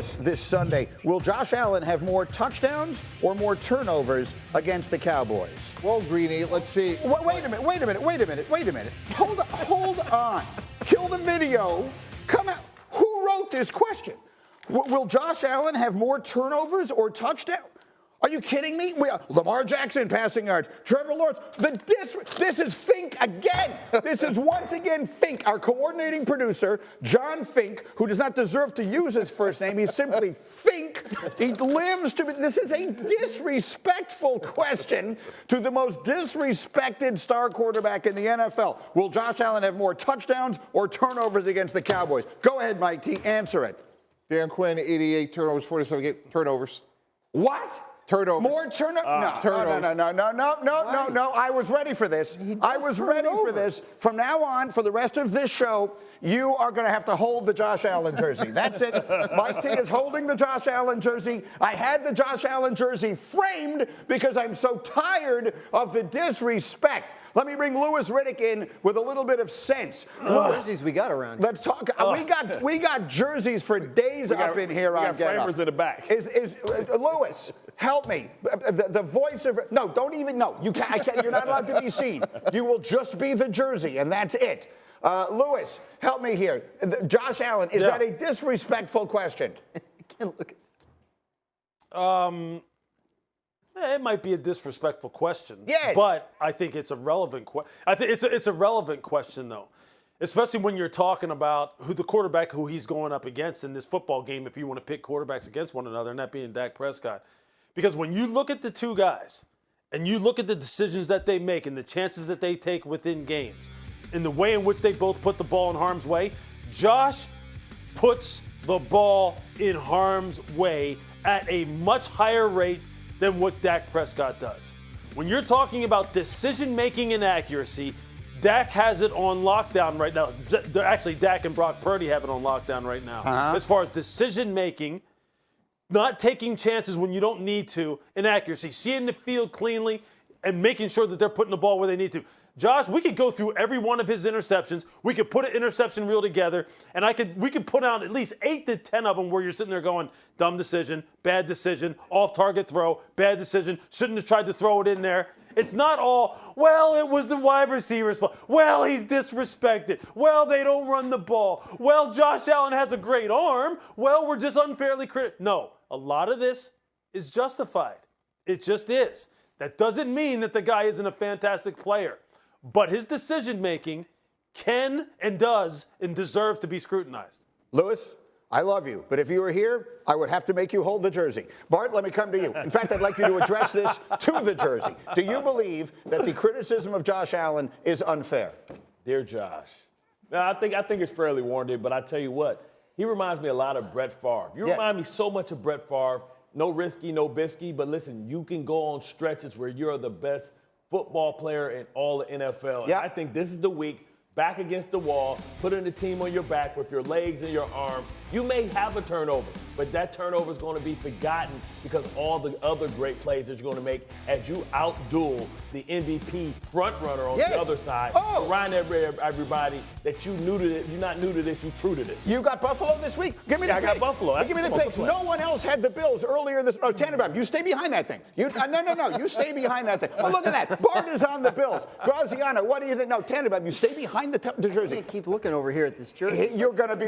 Lewis this Sunday. Will Josh Allen have more touchdowns or more turnovers against the Cowboys? Well, Greeny, let's see. Wait a minute. Hold on. Kill the video. Come out. Who wrote this question? Will Josh Allen have more turnovers or touchdowns? Are you kidding me? Lamar Jackson passing yards. Trevor Lawrence. This is Fink again. This is once again Fink, our coordinating producer, John Fink, who does not deserve to use his first name. He's simply Fink. He lives to be. This is a disrespectful question to the most disrespected star quarterback in the NFL. Will Josh Allen have more touchdowns or turnovers against the Cowboys? Go ahead, Mike T. Answer it. Dan Quinn, 88 turnovers, 47 turnovers. What? Turnovers. More turnovers? No. I was ready for this. From now on, for the rest of this show, you are going to have to hold the Josh Allen jersey. That's it. Mike T is holding the Josh Allen jersey. I had the Josh Allen jersey framed because I'm so tired of the disrespect. Let me bring Louis Riddick in with a little bit of sense. Jerseys we got around. Let's talk. We got jerseys for days up in here. We got framers in the back. Louis, help me. The voice of you can't. You're not allowed to be seen. You will just be the jersey, and that's it. Louis, help me here. Josh Allen, is that a disrespectful question? I can't look at It might be a disrespectful question. Yes. But I think it's a relevant question. I think it's a relevant question, though, especially when you're talking about who the quarterback who he's going up against in this football game, if you want to pick quarterbacks against one another, and that being Dak Prescott. Because when you look at the two guys and you look at the decisions that they make and the chances that they take within games, in the way in which they both put the ball in harm's way, Josh puts the ball in harm's way at a much higher rate than what Dak Prescott does. When you're talking about decision-making and accuracy, Dak has it on lockdown right now. Actually, Dak and Brock Purdy have it on lockdown right now. As far as decision-making, not taking chances when you don't need to, and accuracy, seeing the field cleanly and making sure that they're putting the ball where they need to. Josh, we could go through every one of his interceptions. We could put an interception reel together, and we could put out at least 8 to 10 of them where you're sitting there going, dumb decision, bad decision, off-target throw, bad decision, shouldn't have tried to throw it in there. It's not all, well, it was the wide receiver's fault. Well, he's disrespected. Well, they don't run the ball. Well, Josh Allen has a great arm. Well, we're just unfairly critical. No, a lot of this is justified. It just is. That doesn't mean that the guy isn't a fantastic player. But his decision-making can and does and deserves to be scrutinized. Louis, I love you, but if you were here, I would have to make you hold the jersey. Bart, let me come to you. In fact, I'd like you to address this to the jersey. Do you believe that the criticism of Josh Allen is unfair? Dear Josh, now, I think it's fairly warranted, but I tell you what, he reminds me a lot of Brett Favre. You remind me so much of Brett Favre. No risky, no bisky, but listen, you can go on stretches where you're the best football player in all the NFL. Yeah. I think this is the week, back against the wall, putting the team on your back with your legs and your arms. You may have a turnover, but that turnover is going to be forgotten because all the other great plays that you're going to make as you outduel the MVP front runner on the other side. Remind everybody that you're not new to this, you're true to this. You got Buffalo this week? Give me the picks. I got Buffalo. Give me the picks. No one else had the Bills earlier this. Oh, Tannenbaum, you stay behind that thing. No. You stay behind that thing. Oh, look at that. Bart is on the Bills. Graziano, what do you think? No, Tannenbaum, you stay behind the jersey. I can't keep looking over here at this jersey. You're going to be.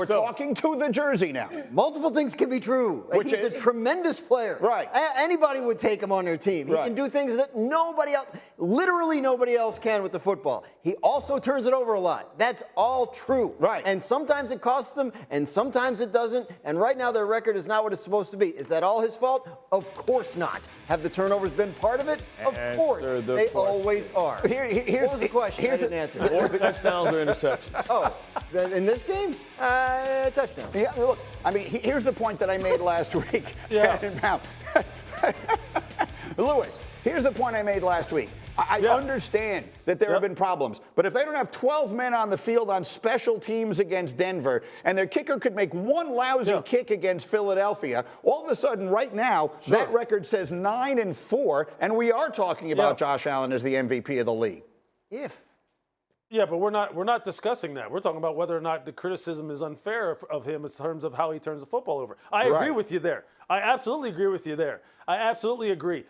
We're talking to the jersey now. Multiple things can be true. He's a tremendous player. Right. Anybody would take him on their team. He can do things that literally nobody else can with the football. He also turns it over a lot. That's all true. Right. And sometimes it costs them, and sometimes it doesn't. And right now their record is not what it's supposed to be. Is that all his fault? Of course not. Have the turnovers been part of it? Of course. They always are. What was the question? I didn't answer. Or touchdowns or interceptions. In this game? Touchdown. Yeah, look, I mean, here's the point that I made last week. Louis, here's the point I made last week. I understand that there have been problems, but if they don't have 12 men on the field on special teams against Denver, and their kicker could make one lousy kick against Philadelphia, all of a sudden, right now, that record says 9-4, and we are talking about Josh Allen as the MVP of the league. Yeah, but we're not discussing that. We're talking about whether or not the criticism is unfair of him in terms of how he turns the football over. I agree with you there. I absolutely agree with you there. I absolutely agree.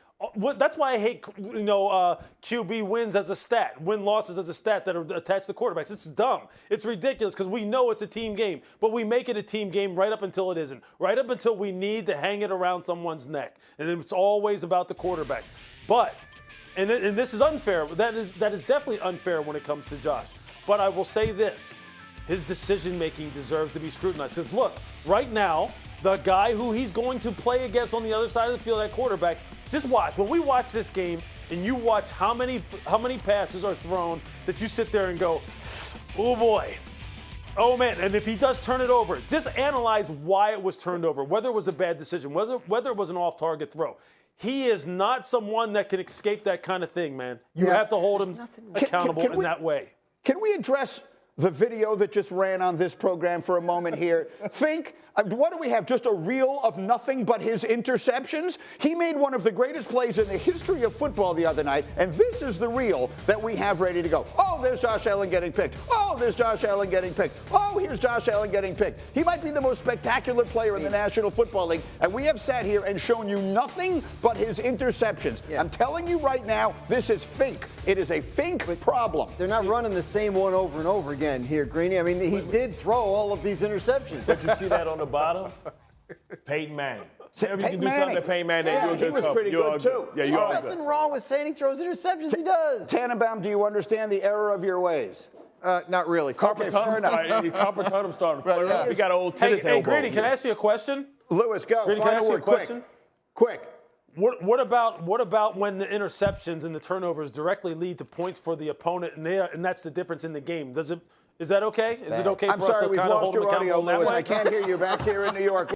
That's why I hate, QB wins as a stat, win-losses as a stat that are attached to quarterbacks. It's dumb. It's ridiculous because we know it's a team game, but we make it a team game right up until it isn't, right up until we need to hang it around someone's neck. And it's always about the quarterbacks. But, and this is unfair. That is definitely unfair when it comes to Josh. But I will say this. His decision-making deserves to be scrutinized. Because, look, right now, the guy who he's going to play against on the other side of the field at quarterback, just watch. When we watch this game and you watch how many passes are thrown that you sit there and go, oh, boy. Oh, man. And if he does turn it over, just analyze why it was turned over, whether it was a bad decision, whether it was an off-target throw. He is not someone that can escape that kind of thing, man. You have to hold him accountable in that way. Can we address the video that just ran on this program for a moment here? Think, what do we have? Just a reel of nothing but his interceptions? He made one of the greatest plays in the history of football the other night, and this is the reel that we have ready to go. Oh, there's Josh Allen getting picked. Oh, there's Josh Allen getting picked. Oh, here's Josh Allen getting picked. He might be the most spectacular player in the National Football League, and we have sat here and shown you nothing but his interceptions. Yeah. I'm telling you right now, this is fake. It is a fake problem. They're not running the same one over and over again here, Greeny. I mean, he did throw all of these interceptions. Did you see that on the bottom? Peyton Manning. Peyton Manning. Peyton Manning, yeah, he was pretty good, too. Yeah, you're all good. Nothing wrong with saying he throws interceptions. He does. Tannenbaum, do you understand the error of your ways? Not really. Carpet Tunnel started. Right, we got an old tennis elbow. Hey, Greeny, can I ask you a question? Lewis, go. Greeny, can I ask you a question? Quick. What about when the interceptions and the turnovers directly lead to points for the opponent, and that's the difference in the game? Is that okay? Is it okay for us to kind of hold them accountable in that way? I can't hear you back here in New York.